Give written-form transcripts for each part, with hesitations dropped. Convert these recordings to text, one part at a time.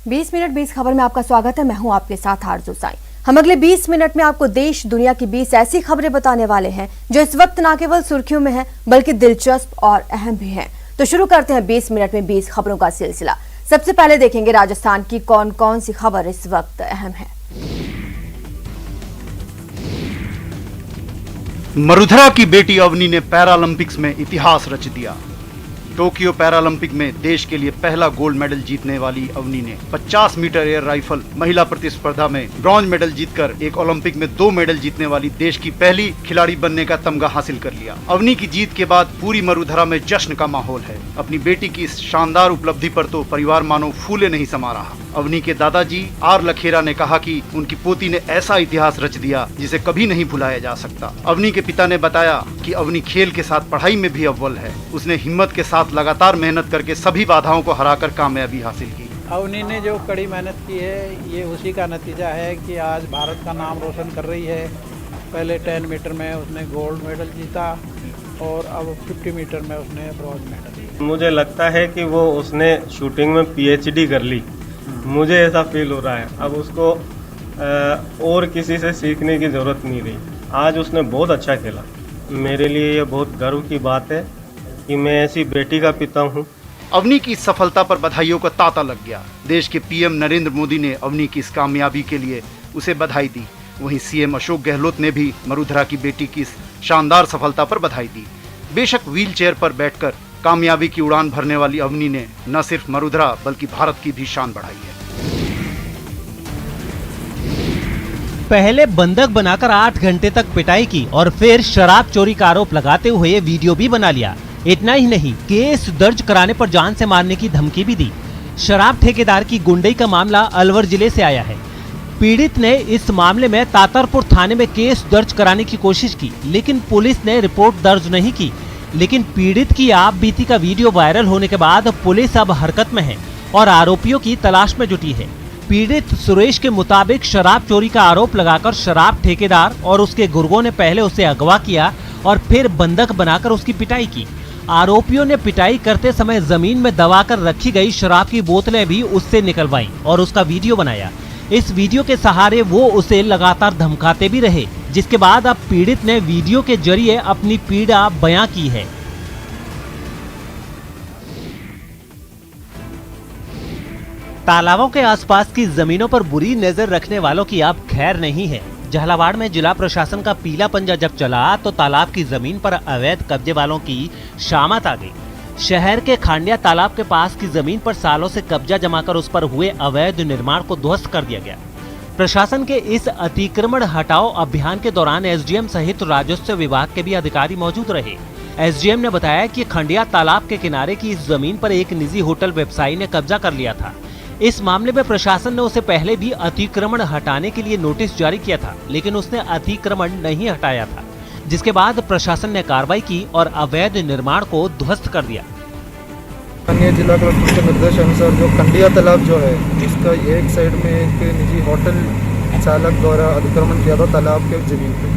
20 minute 20 खबर में आपका स्वागत है। मैं हूं आपके साथ आरजू साई। हम अगले 20 मिनट में आपको देश दुनिया की 20 ऐसी खबरें बताने वाले हैं जो इस वक्त न केवल सुर्खियों में हैं बल्कि दिलचस्प और अहम भी हैं। तो शुरू करते हैं 20 मिनट में 20 खबरों का सिलसिला। सबसे पहले देखेंगे राजस्थान की कौन कौन सी खबर इस वक्त अहम है। मरुधरा की बेटी अवनी ने पैरालंपिक्स में इतिहास रच दिया। टोक्यो पैरालंपिक में देश के लिए पहला गोल्ड मेडल जीतने वाली अवनी ने 50 मीटर एयर राइफल महिला प्रतिस्पर्धा में ब्रॉन्ज मेडल जीतकर एक ओलंपिक में 2 मेडल जीतने वाली देश की पहली खिलाड़ी बनने का तमगा हासिल कर लिया। अवनी की जीत के बाद पूरी मरुधरा में जश्न का माहौल है। अपनी बेटी की इस शानदार उपलब्धि पर तो परिवार मानो फूले नहीं समा रहा। अवनी के दादाजी आर लखेरा ने कहा कि उनकी पोती ने ऐसा इतिहास रच दिया जिसे कभी नहीं भुलाया जा सकता। अवनी के पिता ने बताया कि अवनी खेल के साथ पढ़ाई में भी अव्वल है। उसने हिम्मत के साथ लगातार मेहनत करके सभी बाधाओं को हराकर कामयाबी हासिल की। अवनी ने जो कड़ी मेहनत की है ये उसी का नतीजा है कि आज भारत का नाम रोशन कर रही है। पहले 10 मीटर में उसने गोल्ड मेडल जीता और अब 50 मीटर में उसने ब्रॉन्ज मेडल। मुझे लगता है कि वो उसने शूटिंग में PhD कर ली। मुझे ऐसा फील हो रहा है अब उसको और किसी से सीखने की ज़रूरत नहीं रही। आज उसने बहुत अच्छा खेला। मेरे लिए ये बहुत गर्व की बात है कि मैं ऐसी बेटी का पिता हूँ। अवनी की इस सफलता पर बधाइयों का तांता लग गया। देश के PM नरेंद्र मोदी ने अवनी की इस कामयाबी के लिए उसे बधाई दी। वहीं CM अशोक गहलोत ने भी मरुधरा की बेटी की इस शानदार सफलता पर बधाई दी। बेशक व्हील चेयर पर बैठकर कामयाबी की उड़ान भरने वाली अवनी ने न सिर्फ मरुधरा बल्कि भारत की भी शान बढ़ाई है। पहले बंधक बनाकर 8 घंटे तक पिटाई की और फिर शराब चोरी का आरोप लगाते हुए वीडियो भी बना लिया। इतना ही नहीं, केस दर्ज कराने पर जान से मारने की धमकी भी दी। शराब ठेकेदार की गुंडई का मामला अलवर जिले से आया है। पीड़ित ने इस मामले में तातरपुर थाने में केस दर्ज कराने की कोशिश की, लेकिन पुलिस ने रिपोर्ट दर्ज नहीं की। लेकिन पीड़ित की आप बीती का वीडियो वायरल होने के बाद पुलिस अब हरकत में है और आरोपियों की तलाश में जुटी है। पीड़ित सुरेश के मुताबिक शराब चोरी का आरोप लगाकर शराब ठेकेदार और उसके गुर्गों ने पहले उसे अगवा किया और फिर बंधक बनाकर उसकी पिटाई की। आरोपियों ने पिटाई करते समय जमीन में दबाकर रखी गई शराब की बोतलें भी उससे निकलवाई और उसका वीडियो बनाया। इस वीडियो के सहारे वो उसे लगातार धमकाते भी रहे, जिसके बाद अब पीड़ित ने वीडियो के जरिए अपनी पीड़ा बयां की है। तालाबों के आसपास की जमीनों पर बुरी नजर रखने वालों की अब खैर नहीं है। झालावाड़ में जिला प्रशासन का पीला पंजा जब चला तो तालाब की जमीन पर अवैध कब्जे वालों की शामत आ गई। शहर के खांडिया तालाब के पास की जमीन पर सालों से कब्जा जमाकर उस पर हुए अवैध निर्माण को ध्वस्त कर दिया गया। प्रशासन के इस अतिक्रमण हटाओ अभियान के दौरान SDM सहित राजस्व विभाग के भी अधिकारी मौजूद रहे। SDM ने बताया कि खंडिया तालाब के किनारे की इस जमीन पर एक निजी होटल व्यवसायी ने कब्जा कर लिया था। इस मामले में प्रशासन ने उसे पहले भी अतिक्रमण हटाने के लिए नोटिस जारी किया था, लेकिन उसने अतिक्रमण नहीं हटाया था, जिसके बाद प्रशासन ने कार्रवाई की और अवैध निर्माण को ध्वस्त कर दिया। स्थानीय जिला कलेक्टर के निर्देश अनुसार जो खंडिया तालाब जो है, इसका एक साइड में एक निजी होटल चालक द्वारा अतिक्रमण किया था तालाब के जमीन पे।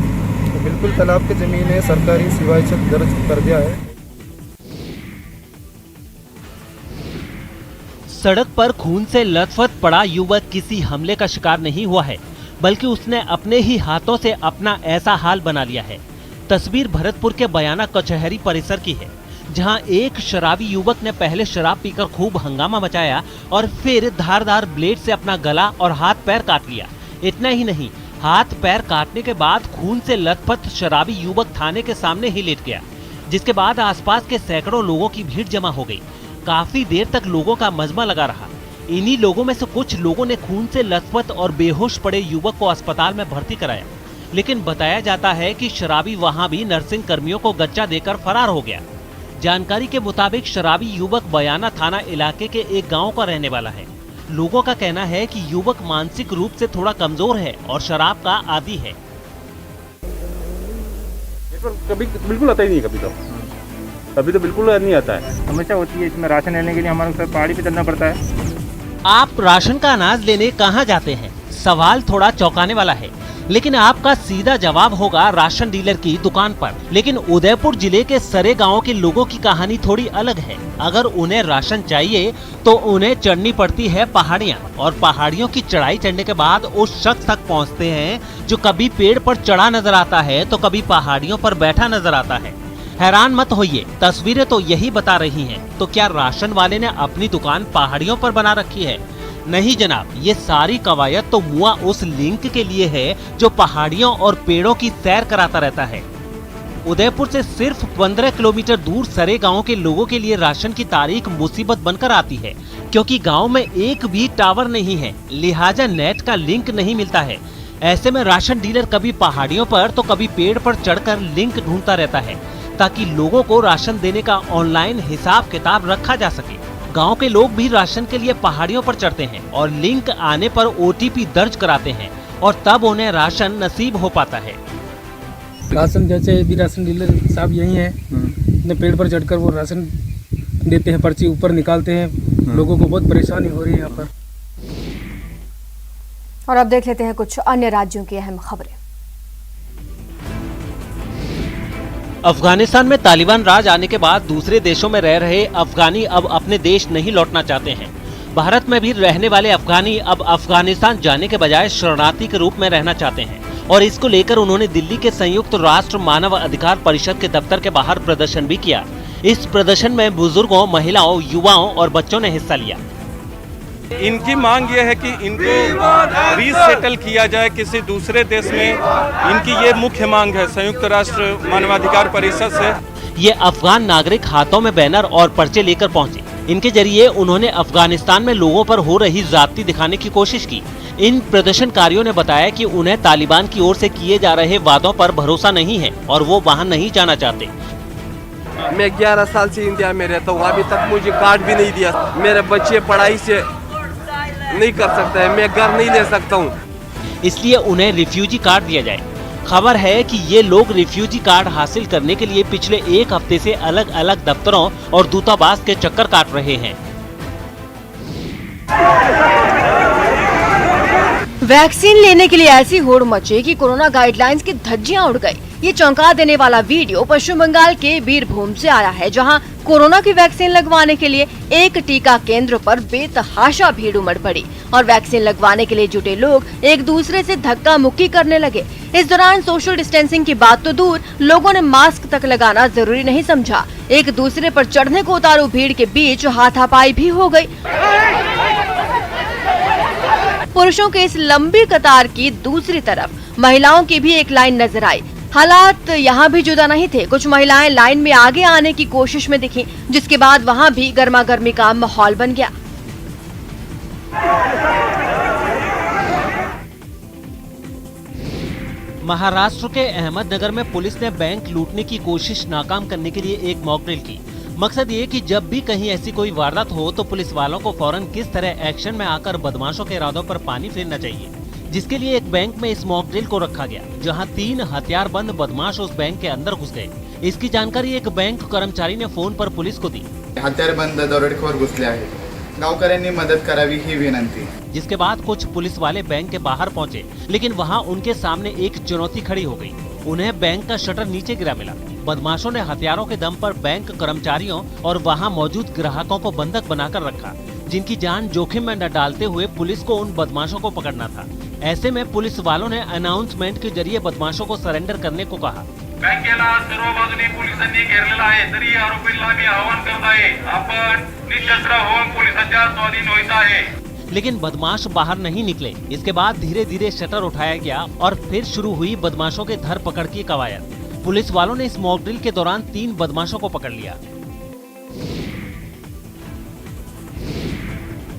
तो बिल्कुल तालाब की जमीन है, सरकारी शिकायत दर्ज कर दिया है। सड़क पर खून से लथपथ पड़ा युवक किसी हमले का शिकार नहीं हुआ है, बल्कि उसने अपने ही हाथों से अपना ऐसा हाल बना लिया है। तस्वीर भरतपुर के बयाना कचहरी परिसर की है, जहां एक शराबी युवक ने पहले शराब पीकर खूब हंगामा मचाया और फिर धारदार ब्लेड से अपना गला और हाथ पैर काट लिया। इतना ही नहीं, हाथ पैर काटने के बाद खून से लथपथ शराबी युवक थाने के सामने ही लेट गया, जिसके बाद आसपास के सैकड़ों लोगों की भीड़ जमा हो गई। काफी देर तक लोगों का मजमा लगा रहा। इन्हीं लोगों में से कुछ लोगों ने खून से लथपथ और बेहोश पड़े युवक को अस्पताल में भर्ती कराया, लेकिन बताया जाता है कि शराबी वहां भी नर्सिंग कर्मियों को गच्चा देकर फरार हो गया। जानकारी के मुताबिक शराबी युवक बयाना थाना इलाके के एक गांव का रहने वाला है। लोगों का कहना है कि युवक मानसिक रूप से थोड़ा कमजोर है और शराब का आदी है। कभी बिल्कुल आता ही नहीं, कभी तो बिल्कुल नहीं आता है। समस्या होती है इसमें, राशन लेने के लिए हमारे को पहाड़ी पे चलना पड़ता है। आप राशन का अनाज लेने कहां जाते हैं? सवाल थोड़ा चौंकाने वाला है। लेकिन आपका सीधा जवाब होगा राशन डीलर की दुकान पर। लेकिन उदयपुर जिले के सरे गांव के लोगों की कहानी थोड़ी अलग है। अगर उन्हें राशन चाहिए तो उन्हें चढ़नी पड़ती है पहाड़ियां, और पहाड़ियों की चढ़ाई चढ़ने के बाद उस शख्स तक पहुंचते हैं जो कभी पेड़ पर चढ़ा नजर आता है तो कभी पहाड़ियों पर बैठा नजर आता है। हैरान मत होइए, तस्वीरें तो यही बता रही हैं। तो क्या राशन वाले ने अपनी दुकान पहाड़ियों पर बना रखी है? नहीं जनाब, ये सारी कवायद तो मुआ उस लिंक के लिए है जो पहाड़ियों और पेड़ों की सैर कराता रहता है। उदयपुर से सिर्फ 15 किलोमीटर दूर सरे गांव के लोगों के लिए राशन की तारीख मुसीबत बनकर आती है, क्योंकि गांव में एक भी टावर नहीं है, लिहाजा नेट का लिंक नहीं मिलता है। ऐसे में राशन डीलर कभी पहाड़ियों पर तो कभी पेड़ पर चढ़कर लिंक ढूंढता रहता है, ताकि लोगों को राशन देने का ऑनलाइन हिसाब किताब रखा जा सके। गांव के लोग भी राशन के लिए पहाड़ियों पर चढ़ते हैं और लिंक आने पर OTP दर्ज कराते हैं और तब उन्हें राशन नसीब हो पाता है। राशन जैसे भी राशन डीलर साहब यही हैं, अपने पेड़ पर चढ़कर वो राशन देते हैं, पर्ची ऊपर निकालते हैं। लोगों को बहुत परेशानी हो रही है यहाँ पर। और अब देख लेते हैं कुछ अन्य राज्यों की अहम खबरें। अफगानिस्तान में तालिबान राज आने के बाद दूसरे देशों में रह रहे अफगानी अब अपने देश नहीं लौटना चाहते हैं। भारत में भी रहने वाले अफगानी अब अफगानिस्तान जाने के बजाय शरणार्थी के रूप में रहना चाहते हैं, और इसको लेकर उन्होंने दिल्ली के संयुक्त राष्ट्र मानव अधिकार परिषद के दफ्तर के बाहर प्रदर्शन भी किया। इस प्रदर्शन में बुजुर्गों, महिलाओं, युवाओं और बच्चों ने हिस्सा लिया। इनकी मांग ये है कि इनको रीसेटल किया जाए किसी दूसरे देश में। इनकी ये मुख्य मांग है संयुक्त राष्ट्र मानवाधिकार परिषद से। ये अफगान नागरिक हाथों में बैनर और पर्चे लेकर पहुंचे। इनके जरिए उन्होंने अफगानिस्तान में लोगों पर हो रही ज्यादती दिखाने की कोशिश की। इन प्रदर्शनकारियों ने बताया कि उन्हें तालिबान की ओर से किए जा रहे वादों पर भरोसा नहीं है और वो वहां नहीं जाना चाहते। मैं 11 साल से इंडिया में रहता हूँ, अभी तक मुझे कार्ड भी नहीं दिया। मेरे बच्चे पढ़ाई से नहीं कर सकते हैं, मैं घर नहीं ले सकता हूँ, इसलिए उन्हें रिफ्यूजी कार्ड दिया जाए। खबर है कि ये लोग रिफ्यूजी कार्ड हासिल करने के लिए पिछले एक हफ्ते से अलग अलग दफ्तरों और दूतावास के चक्कर काट रहे हैं। वैक्सीन लेने के लिए ऐसी होड़ मची कि कोरोना गाइडलाइंस की धज्जियां उड़ गई। ये चौंका देने वाला वीडियो पश्चिम बंगाल के बीरभूम से आया है, जहां कोरोना की वैक्सीन लगवाने के लिए एक टीका केंद्र पर बेतहाशा भीड़ उमड़ पड़ी और वैक्सीन लगवाने के लिए जुटे लोग एक दूसरे से धक्का मुक्की करने लगे। इस दौरान सोशल डिस्टेंसिंग की बात तो दूर, लोगों ने मास्क तक लगाना जरूरी नहीं समझा। एक दूसरे पर चढ़ने को उतारू भीड़ के बीच हाथापाई भी हो गयी। पुरुषों के इस लंबी कतार की दूसरी तरफ महिलाओं की भी एक लाइन नजर आई। हालात यहाँ भी जुदा नहीं थे। कुछ महिलाएं लाइन में आगे आने की कोशिश में दिखीं, जिसके बाद वहाँ भी गर्मा गर्मी का माहौल बन गया। महाराष्ट्र के अहमदनगर में पुलिस ने बैंक लूटने की कोशिश नाकाम करने के लिए एक मॉक ड्रिल की। मकसद ये कि जब भी कहीं ऐसी कोई वारदात हो तो पुलिस वालों को फौरन किस तरह एक्शन में आकर बदमाशों के इरादों पर पानी फेरना चाहिए, जिसके लिए एक बैंक में इस मॉक ड्रिल को रखा गया, जहां 3 हथियारबंद बदमाश उस बैंक के अंदर घुस गए। इसकी जानकारी एक बैंक कर्मचारी ने फोन पर पुलिस को दी। हत्यारबंद दरोडेखोर घुसले आहेत, गावकऱ्यांनी मदद करावी ही विनंती। जिसके बाद कुछ पुलिस वाले बैंक के बाहर पहुंचे, लेकिन वहां उनके सामने एक चुनौती खड़ी हो गई। उन्हें बैंक का शटर नीचे गिरा मिला। बदमाशों ने हथियारों के दम पर बैंक कर्मचारियों और वहां मौजूद ग्राहकों को बंधक बनाकर रखा, जिनकी जान जोखिम में न डालते हुए पुलिस को उन बदमाशों को पकड़ना था। ऐसे में पुलिस वालों ने अनाउंसमेंट के जरिए बदमाशों को सरेंडर करने को कहा। बँकेला सर्व बाजूने पोलिसांनी घेरलेला आहे, तरी आरोपींना मी आवाहन करत आहे, आपण निशस्त्र होऊन पोलिसांच्या स्वाधीन व्हायचं आहे। लेकिन बदमाश बाहर नहीं निकले। इसके बाद धीरे धीरे शटर उठाया गया और फिर शुरू हुई बदमाशों के धर पकड़ की कवायद। पुलिस वालों ने इस मॉक ड्रिल के दौरान 3 बदमाशों को पकड़ लिया।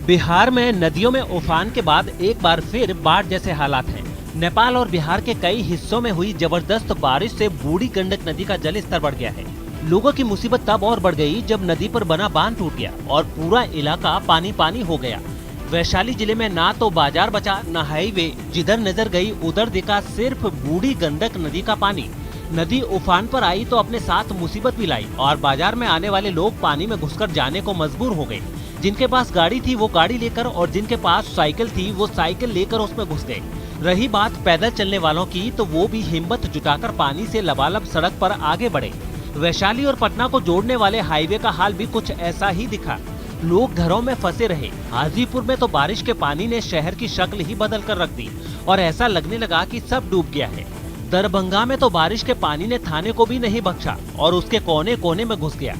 बिहार में नदियों में उफान के बाद एक बार फिर बाढ़ जैसे हालात हैं। नेपाल और बिहार के कई हिस्सों में हुई जबरदस्त बारिश से बूढ़ी गंडक नदी का जल स्तर बढ़ गया है। लोगों की मुसीबत तब और बढ़ गई जब नदी पर बना बांध टूट गया और पूरा इलाका पानी पानी हो गया। वैशाली जिले में ना तो बाजार बचा न हाईवे, जिधर नजर गई उधर दिखा सिर्फ बूढ़ी गंडक नदी का पानी। नदी उफान पर आई तो अपने साथ मुसीबत भी लाई और बाजार में आने वाले लोग पानी में घुसकर जाने को मजबूर हो गए। जिनके पास गाड़ी थी वो गाड़ी लेकर और जिनके पास साइकिल थी वो साइकिल लेकर उसमें घुस गए। रही बात पैदल चलने वालों की, तो वो भी हिम्मत जुटाकर पानी से लबालब सड़क पर आगे बढ़े। वैशाली और पटना को जोड़ने वाले हाईवे का हाल भी कुछ ऐसा ही दिखा। लोग घरों में फंसे रहे। हाजीपुर में तो बारिश के पानी ने शहर की शक्ल ही बदल कर रख दी और ऐसा लगने लगा कि सब डूब गया है। दरभंगा में तो बारिश के पानी ने थाने को भी नहीं बख्शा और उसके कोने कोने में घुस गया।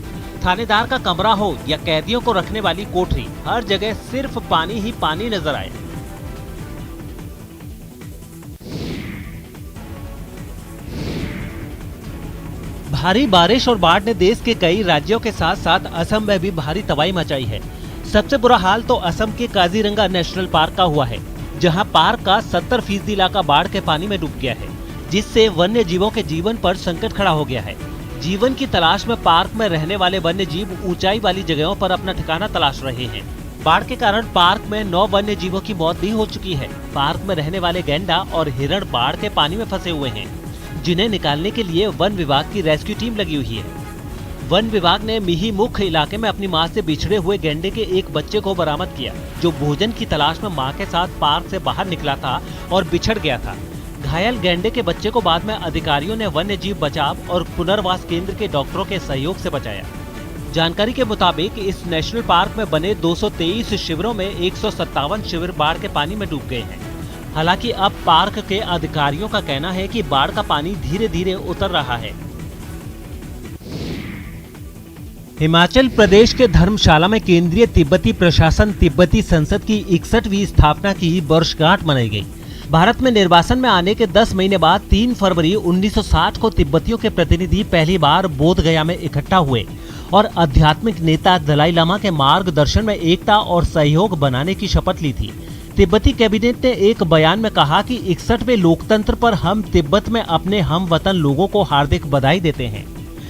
थानेदार का कमरा हो या कैदियों को रखने वाली कोठरी, हर जगह सिर्फ पानी ही पानी नजर आया। भारी बारिश और बाढ़ ने देश के कई राज्यों के साथ साथ असम में भी भारी तबाही मचाई है। सबसे बुरा हाल तो असम के काजीरंगा नेशनल पार्क का हुआ है, जहां पार्क का 70% इलाका बाढ़ के पानी में डूब गया है, जिससे वन्य जीवों के जीवन पर संकट खड़ा हो गया है। जीवन की तलाश में पार्क में रहने वाले वन्य जीव ऊंचाई वाली जगहों पर अपना ठिकाना तलाश रहे हैं। बाढ़ के कारण पार्क में 9 वन्य जीवों की मौत भी हो चुकी है। पार्क में रहने वाले गैंडा और हिरण बाढ़ के पानी में फंसे हुए हैं, जिन्हें निकालने के लिए वन विभाग की रेस्क्यू टीम लगी हुई है। वन विभाग ने मिही मुख्य इलाके में अपनी मां से बिछड़े हुए गैंडे के एक बच्चे को बरामद किया, जो भोजन की तलाश में मां के साथ पार्क से बाहर निकला था और बिछड़ गया था। घायल गैंडे के बच्चे को बाद में अधिकारियों ने वन्य जीव बचाव और पुनर्वास केंद्र के डॉक्टरों के सहयोग से बचाया। जानकारी के मुताबिक इस नेशनल पार्क में बने 223 शिविरों में 157 शिविर बाढ़ के पानी में डूब गए हैं। हालांकि अब पार्क के अधिकारियों का कहना है कि बाढ़ का पानी धीरे धीरे उतर रहा है। हिमाचल प्रदेश के धर्मशाला में केंद्रीय तिब्बती प्रशासन तिब्बती संसद की 61वीं स्थापना की वर्षगांठ मनाई गई। भारत में निर्वासन में आने के 10 महीने बाद 3 फरवरी 1960 को तिब्बतियों के प्रतिनिधि पहली बार बोध गया में इकट्ठा हुए और आध्यात्मिक नेता दलाई लामा के मार्गदर्शन में एकता और सहयोग बनाने की शपथ ली थी। तिब्बती कैबिनेट ने एक बयान में कहा कि 61वें लोकतंत्र पर हम तिब्बत में अपने हम वतन लोगों को हार्दिक बधाई देते हैं।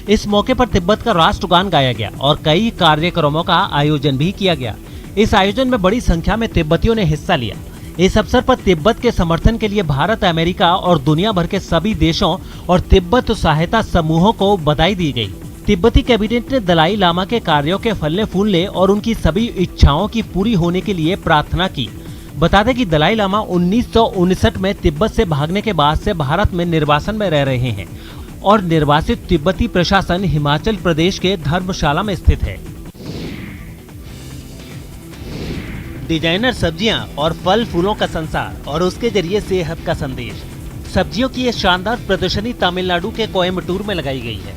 इस मौके पर तिब्बत का राष्ट्रगान गाया गया और कई कार्यक्रमों का आयोजन भी किया गया। इस आयोजन में बड़ी संख्या में तिब्बतियों ने हिस्सा लिया। इस अवसर पर तिब्बत के समर्थन के लिए भारत, अमेरिका और दुनिया भर के सभी देशों और तिब्बत सहायता समूहों को बधाई दी गई। तिब्बती कैबिनेट ने दलाई लामा के कार्यों के फलने फूलने और उनकी सभी इच्छाओं की पूरी होने के लिए प्रार्थना की। बता दें कि दलाई लामा 1959 में तिब्बत से भागने के बाद से भारत में निर्वासन में रह रहे हैं और निर्वासित तिब्बती प्रशासन हिमाचल प्रदेश के धर्मशाला में स्थित है। डिजाइनर सब्जियां और फल फूलों का संसार और उसके जरिए सेहत का संदेश। सब्जियों की ये शानदार प्रदर्शनी तमिलनाडु के कोयम्बटूर में लगाई गई है।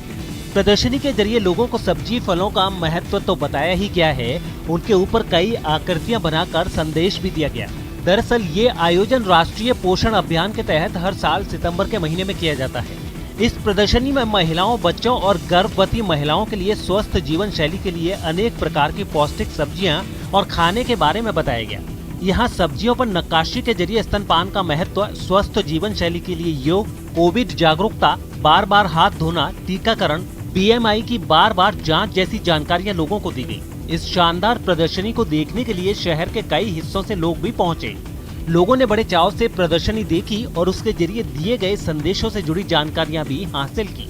प्रदर्शनी के जरिए लोगों को सब्जी फलों का महत्व तो बताया ही गया है, उनके ऊपर कई आकृतियां बनाकर संदेश भी दिया गया। दरअसल ये आयोजन राष्ट्रीय पोषण अभियान के तहत हर साल सितंबर के महीने में किया जाता है। इस प्रदर्शनी में महिलाओं, बच्चों और गर्भवती महिलाओं के लिए स्वस्थ जीवन शैली के लिए अनेक प्रकार की पौष्टिक सब्जियां और खाने के बारे में बताया गया। यहाँ सब्जियों पर नक्काशी के जरिए स्तनपान का महत्व, स्वस्थ जीवन शैली के लिए योग, कोविड जागरूकता, बार बार हाथ धोना, टीकाकरण, BMI की बार बार जांच जैसी जानकारियां लोगों को दी गई। इस शानदार प्रदर्शनी को देखने के लिए शहर के कई हिस्सों से लोग भी पहुंचे। लोगों ने बड़े चाव से प्रदर्शनी देखी और उसके जरिए दिए गए संदेशों से जुड़ी जानकारियां भी हासिल की।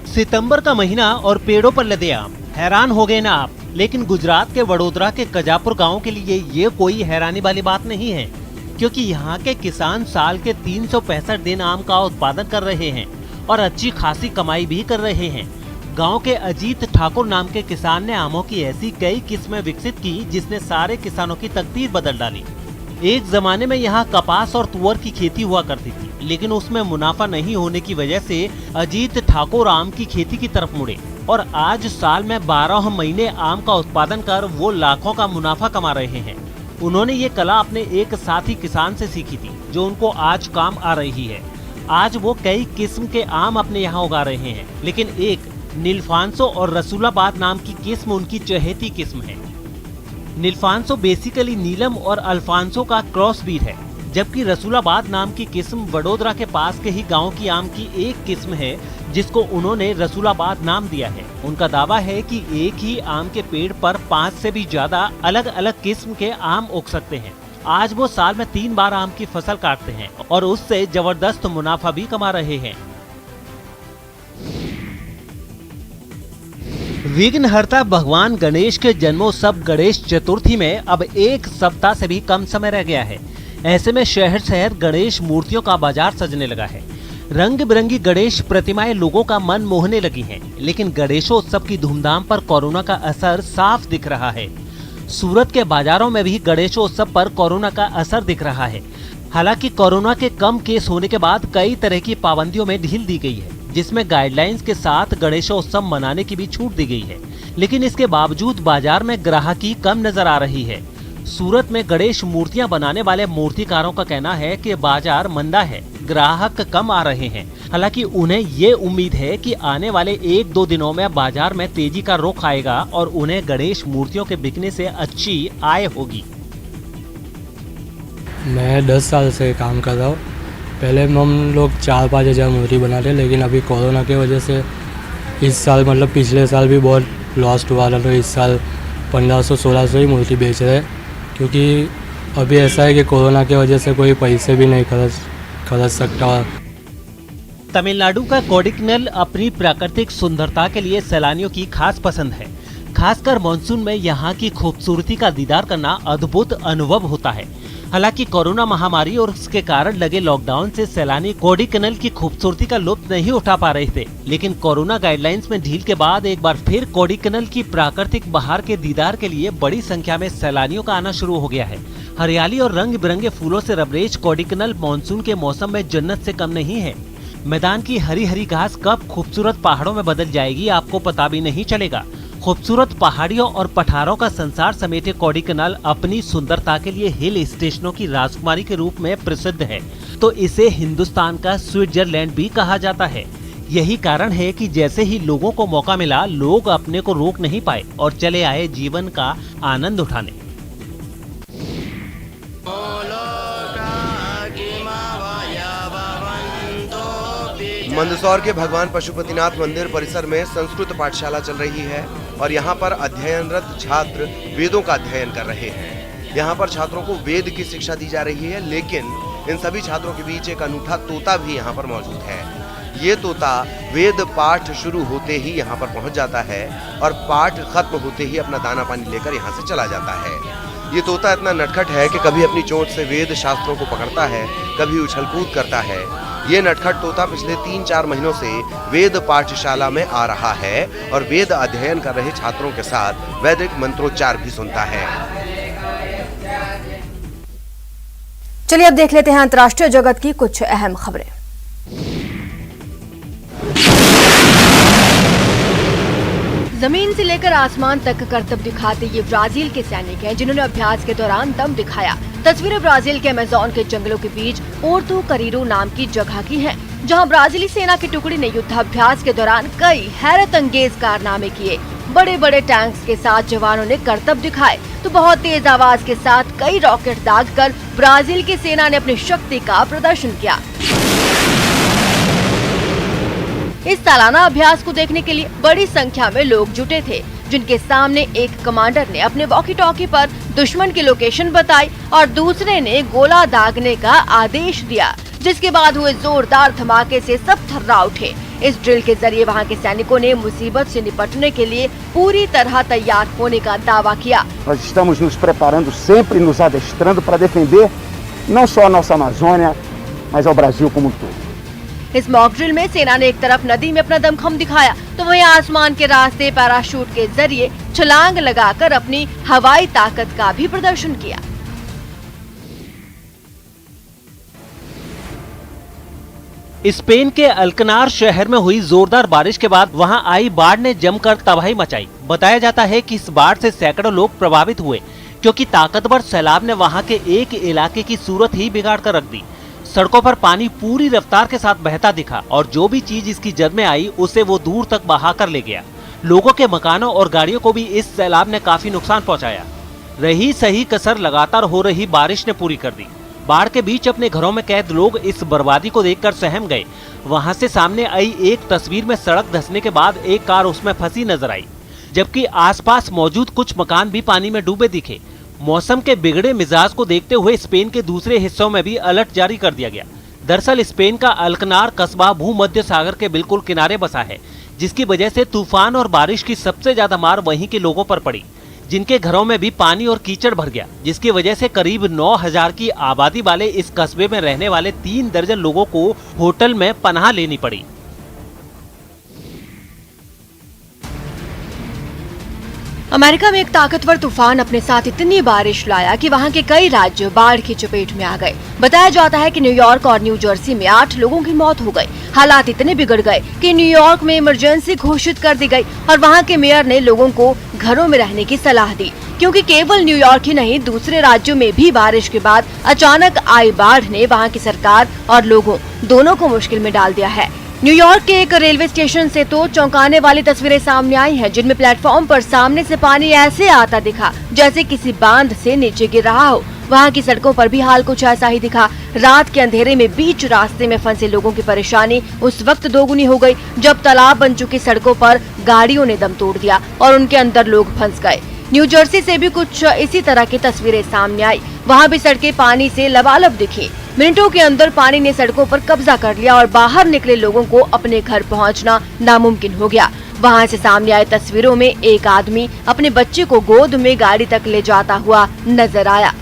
सितंबर का महीना और पेड़ों पर लदे आम। हैरान हो गए ना आप? लेकिन गुजरात के वडोदरा के कजापुर गांव के लिए ये कोई हैरानी वाली बात नहीं है, क्योंकि यहाँ के किसान साल के 365 दिन आम का उत्पादन कर रहे हैं और अच्छी खासी कमाई भी कर रहे हैं। गांव के अजीत ठाकुर नाम के किसान ने आमों की ऐसी कई किस्में विकसित की जिसने सारे किसानों की तकदीर बदल डाली। एक जमाने में यहाँ कपास और तुअर की खेती हुआ करती थी, लेकिन उसमें मुनाफा नहीं होने की वजह से अजीत ठाकुर आम की खेती की तरफ मुड़े और आज साल में 12 महीने आम का उत्पादन कर वो लाखों का मुनाफा कमा रहे हैं। उन्होंने ये कला अपने एक साथी किसान से सीखी थी, जो उनको आज काम आ रही है। आज वो कई किस्म के आम अपने यहाँ उगा रहे हैं, लेकिन एक नीलफांसो और रसूलाबाद नाम की किस्म उनकी चहेती किस्म है। नीलफांसो बेसिकली नीलम और अल्फांसो का क्रॉस ब्रीड है, जबकि रसूलाबाद नाम की किस्म वडोदरा के पास के ही गांव की आम की एक किस्म है, जिसको उन्होंने रसूलाबाद नाम दिया है। उनका दावा है कि एक ही आम के पेड़ पर 5 से भी ज्यादा अलग अलग किस्म के आम उग सकते हैं। आज वो साल में 3 बार आम की फसल काटते हैं और उससे जबरदस्त मुनाफा भी कमा रहे हैं। विघ्नहर्ता भगवान गणेश के जन्मोत्सव गणेश चतुर्थी में अब एक सप्ताह से भी कम समय रह गया है। ऐसे में शहर शहर गणेश मूर्तियों का बाजार सजने लगा है। रंग बिरंगी गणेश प्रतिमाएं लोगों का मन मोहने लगी हैं, लेकिन गणेशोत्सव की धूमधाम पर कोरोना का असर साफ दिख रहा है। सूरत के बाजारों में भी गणेशोत्सव पर कोरोना का असर दिख रहा है। हालांकि कोरोना के कम केस होने के बाद कई तरह की पाबंदियों में ढील दी गई है, जिसमें गाइडलाइंस के साथ गणेशोत्सव मनाने की भी छूट दी गई है। लेकिन इसके बावजूद बाजार में ग्राहकी कम नजर आ रही है। सूरत में गणेश मूर्तियां बनाने वाले मूर्तिकारों का कहना है कि बाजार मंदा है, ग्राहक कम आ रहे हैं। हालांकि उन्हें ये उम्मीद है कि आने वाले 1-2 दिनों में बाजार में तेजी का रुख आएगा और उन्हें गणेश मूर्तियों के बिकने से अच्छी आय होगी। मैं 10 साल से काम कर रहा हूँ। पहले हम लोग 4-5 हज़ार मूर्ति बनाते, लेकिन अभी कोरोना की वजह से इस साल मतलब पिछले साल भी बहुत लॉस्ट हुआ था, तो इस साल 1500-1600 ही मूर्ति बेच रहे हैं, क्योंकि अभी ऐसा है कि कोरोना की वजह से कोई पैसे भी नहीं खर्च सकता। तमिलनाडु का कोडाइकनाल अपनी प्राकृतिक सुंदरता के लिए सैलानियों की खास पसंद है। खासकर मानसून में यहाँ की खूबसूरती का दीदार करना अद्भुत अनुभव होता है। हालांकि कोरोना महामारी और उसके कारण लगे लॉकडाउन से सैलानी कोडाइकनाल की खूबसूरती का लुत्फ नहीं उठा पा रहे थे, लेकिन कोरोना गाइडलाइंस में ढील के बाद एक बार फिर कोडाइकनाल की प्राकृतिक बहार के दीदार के लिए बड़ी संख्या में सैलानियों का आना शुरू हो गया है। हरियाली और रंग बिरंगे फूलों से रबरेज कोडाइकनाल मानसून के मौसम में जन्नत से कम नहीं है। मैदान की हरी हरी घास कब खूबसूरत पहाड़ों में बदल जाएगी आपको पता भी नहीं चलेगा। खूबसूरत पहाड़ियों और पठारों का संसार समेटे कोडाइकनाल अपनी सुंदरता के लिए हिल स्टेशनों की राजकुमारी के रूप में प्रसिद्ध है, तो इसे हिंदुस्तान का स्विट्जरलैंड भी कहा जाता है। यही कारण है कि जैसे ही लोगों को मौका मिला, लोग अपने को रोक नहीं पाए और चले आए जीवन का आनंद उठाने। मंदसौर के भगवान पशुपतिनाथ मंदिर परिसर में संस्कृत पाठशाला चल रही है और यहाँ पर अध्ययनरत छात्र वेदों का अध्ययन कर रहे हैं। यहाँ पर छात्रों को वेद की शिक्षा दी जा रही है, लेकिन इन सभी छात्रों के बीच एक अनूठा तोता भी यहाँ पर मौजूद है। ये तोता वेद पाठ शुरू होते ही यहाँ पर पहुँच जाता है और पाठ खत्म होते ही अपना दाना पानी लेकर यहाँ से चला जाता है। ये तोता इतना नटखट है कि कभी अपनी चोंच से वेद शास्त्रों को पकड़ता है, कभी उछल कूद करता है। ये नटखट तोता पिछले 3-4 महीनों से वेद पाठशाला में आ रहा है और वेद अध्ययन कर रहे छात्रों के साथ वैदिक मंत्रोच्चार भी सुनता है। चलिए अब देख लेते हैं अंतर्राष्ट्रीय जगत की कुछ अहम खबरें। जमीन से लेकर आसमान तक करतब दिखाते ये ब्राजील के सैनिक हैं, जिन्होंने अभ्यास के दौरान दम दिखाया। तस्वीरें ब्राजील के अमेज़न के जंगलों के बीच पोर्तो करीरो नाम की जगह की हैं, जहां ब्राजीली सेना की टुकड़ी ने युद्धाभ्यास के दौरान कई हैरत अंगेज कारनामे किए। बड़े बड़े टैंक्स के साथ जवानों ने करतब दिखाए, तो बहुत तेज आवाज के साथ कई रॉकेट दागकर ब्राजील की सेना ने अपनी शक्ति का प्रदर्शन किया। इस सालाना अभ्यास को देखने के लिए बड़ी संख्या में लोग जुटे थे, जिनके सामने एक कमांडर ने अपने वॉकी टॉकी पर दुश्मन की लोकेशन बताई और दूसरे ने गोला दागने का आदेश दिया, जिसके बाद हुए जोरदार धमाके से सब थर्रा उठे। इस ड्रिल के जरिए वहां के सैनिकों ने मुसीबत से निपटने के लिए पूरी तरह तैयार होने का दावा किया। Nós estamos nos preparando sempre, nos adestrando para defender não só a nossa Amazônia, mas ao Brasil como um todo। इस मॉक ड्रिल में सेना ने एक तरफ नदी में अपना दमखम दिखाया, तो वहीं आसमान के रास्ते पैराशूट के जरिए छलांग लगाकर अपनी हवाई ताकत का भी प्रदर्शन किया। स्पेन के अल्कनार शहर में हुई जोरदार बारिश के बाद वहां आई बाढ़ ने जमकर तबाही मचाई। बताया जाता है कि इस बाढ़ से सैकड़ों लोग प्रभावित हुए, क्योंकि ताकतवर सैलाब ने वहां के एक इलाके की सूरत ही बिगाड़ कर रख दी। सड़कों पर पानी पूरी रफ्तार के साथ बहता दिखा और जो भी चीज इसकी जद में आई उसे वो दूर तक बहा कर ले गया। लोगों के मकानों और गाड़ियों को भी इस सैलाब ने काफी नुकसान पहुंचाया। रही सही कसर लगातार हो रही बारिश ने पूरी कर दी। बाढ़ के बीच अपने घरों में कैद लोग इस बर्बादी को देखकर सहम गए। वहां से सामने आई एक तस्वीर में सड़क धंसने के बाद एक कार उसमें फंसी नजर आई, जबकि आसपास मौजूद कुछ मकान भी पानी में डूबे दिखे। मौसम के बिगड़े मिजाज को देखते हुए स्पेन के दूसरे हिस्सों में भी अलर्ट जारी कर दिया गया। दरअसल स्पेन का अल्कनार कस्बा भूमध्य सागर के बिल्कुल किनारे बसा है। जिसकी वजह से तूफान और बारिश की सबसे ज्यादा मार वहीं के लोगों पर पड़ी, जिनके घरों में भी पानी और कीचड़ भर गया, जिसकी वजह से करीब 9,000 की आबादी वाले इस कस्बे में रहने वाले 3 दर्जन लोगों को होटल में पनाह लेनी पड़ी। अमेरिका में एक ताकतवर तूफान अपने साथ इतनी बारिश लाया कि वहां के कई राज्य बाढ़ की चपेट में आ गए। बताया जाता है कि न्यूयॉर्क और न्यू जर्सी में 8 लोगों की मौत हो गई। हालात इतने बिगड़ गए कि न्यूयॉर्क में इमरजेंसी घोषित कर दी गई और वहां के मेयर ने लोगों को घरों में रहने की सलाह दी, क्योंकि केवल न्यूयॉर्क ही नहीं, दूसरे राज्यों में भी बारिश के बाद अचानक आई बाढ़ ने वहाँ की सरकार और लोगों दोनों को मुश्किल में डाल दिया है। न्यूयॉर्क के एक रेलवे स्टेशन से तो चौंकाने वाली तस्वीरें सामने आई हैं, जिनमें प्लेटफॉर्म पर सामने से पानी ऐसे आता दिखा जैसे किसी बांध से नीचे गिर रहा हो। वहां की सड़कों पर भी हाल कुछ ऐसा ही दिखा। रात के अंधेरे में बीच रास्ते में फंसे लोगों की परेशानी उस वक्त दोगुनी हो गई जब तालाब बन चुकी सड़कों पर गाड़ियों ने दम तोड़ दिया और उनके अंदर लोग फंस गए। न्यू जर्सी से भी कुछ इसी तरह की तस्वीरें सामने आई। वहाँ भी सड़कें पानी से लबालब दिखी। मिनटों के अंदर पानी ने सड़कों पर कब्जा कर लिया और बाहर निकले लोगों को अपने घर पहुंचना नामुमकिन हो गया। वहां से सामने आई तस्वीरों में एक आदमी अपने बच्चे को गोद में गाड़ी तक ले जाता हुआ नजर आया।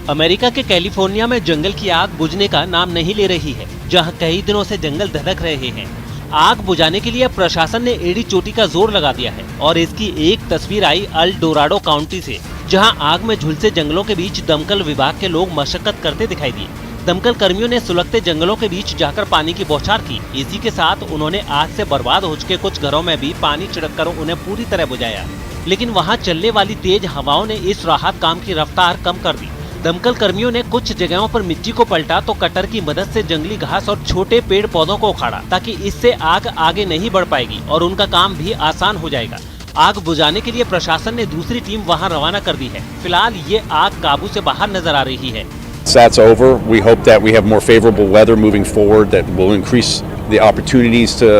अमेरिका के कैलिफोर्निया में जंगल की आग बुझने का नाम नहीं ले रही है, जहां कई दिनों से जंगल धधक रहे हैं। आग बुझाने के लिए प्रशासन ने एड़ी चोटी का जोर लगा दिया है और इसकी एक तस्वीर आई अल डोराडो काउंटी से, जहां आग में झुलसे जंगलों के बीच दमकल विभाग के लोग मशक्कत करते दिखाई दिए। दमकल कर्मियों ने सुलगते जंगलों के बीच जाकर पानी की बौछार की। इसी के साथ उन्होंने आग से बर्बाद हो चुके कुछ घरों में भी पानी छिड़ककर उन्हें पूरी तरह बुझाया, लेकिन वहाँ चलने वाली तेज हवाओं ने इस राहत काम की रफ्तार कम कर दी। दमकल कर्मियों ने कुछ जगहों पर मिट्टी को पलटा तो कटर की मदद से जंगली घास और छोटे पेड़ पौधों को उखाड़ा, ताकि इससे आग आगे नहीं बढ़ पाएगी और उनका काम भी आसान हो जाएगा। आग बुझाने के लिए प्रशासन ने दूसरी टीम वहां रवाना कर दी है। फिलहाल ये आग काबू से बाहर नजर आ रही है। That's over. We hope that we have more favorable weather moving forward that will increase the opportunities to.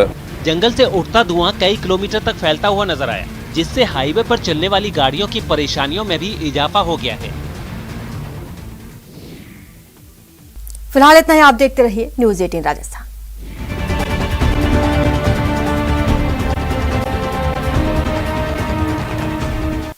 जंगल से उठता धुआं कई किलोमीटर तक फैलता हुआ नजर आया, जिससे हाईवे पर चलने वाली गाड़ियों की परेशानियों में भी इजाफा हो गया है। फिलहाल इतना ही। आप देखते रहिए न्यूज़ 18 राजस्थान।